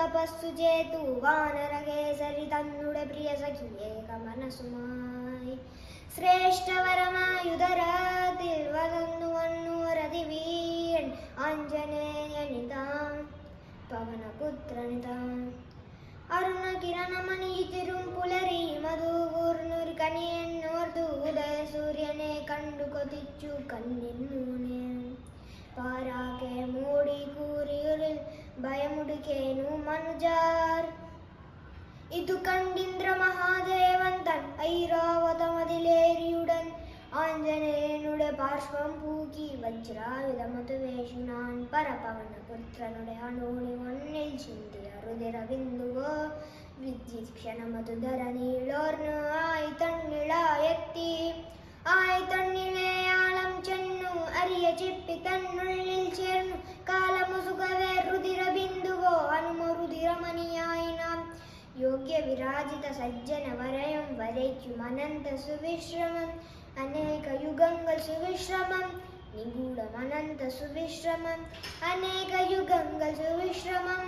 തപസ്സു ചേതു വാനരകേസരി തന്നുടെ പ്രിയ സഖിയേക മനസുമായി ശ്രേഷ്ഠവരമായുധരാതിൽ വന്നു വന്നുരതിവീരൻ ആഞ്ജനേയനിതാം പവനപുത്രനിതാം അരുണകിരണമണിയിത്തിരും പുലരി മധുകൂർന്നൊരു കനിയെന്നോർത്തു ഉദയ സൂര്യനെ കണ്ടു കൊതിച്ചു കണ്ണിൻ മൂന്ന് പാരാക്കെ മൂടി കൂറിയുരിൽ ഭയമുടുക്കേനു മനുജാർ ഇതു കണ്ടിന്ദ്ര മഹാദേവൻ തൻ ഐരാവതമതിലേറിയുടൻ ആഞ്ജനേയനുടെ പാർശ്വം പൂക്കി വജ്രായുധമതു വേഷിനാൻ പരപവനപുത്രനുടെ അണോണി ഒന്നിൽ ചിന്തിയ രുതിര ബിന്ദുവോ വിദ്യുക്ഷണമതു ധരനീളോർന്നു ആയി തന്നിളായെത്തി ആയി തന്നിളയാളം ചെന്നു അരിയ ചിപ്പി തന്നുള്ളിൽ ചേർന്നു കാലമുസുകവേ രുതിര ബിന്ദുവോ അനുമരുതിരമണിയായി നാം യോഗ്യ വിരാജിത സജ്ജന വരയം വരയ്ക്കും അനന്ത സുവിശ്രമം അനേക യുഗങ്ങൾ സുവിശ്രമം നിഗൂഢം അനന്ത സുവിശ്രമം അനേക യുഗങ്ങൾ സുവിശ്രമം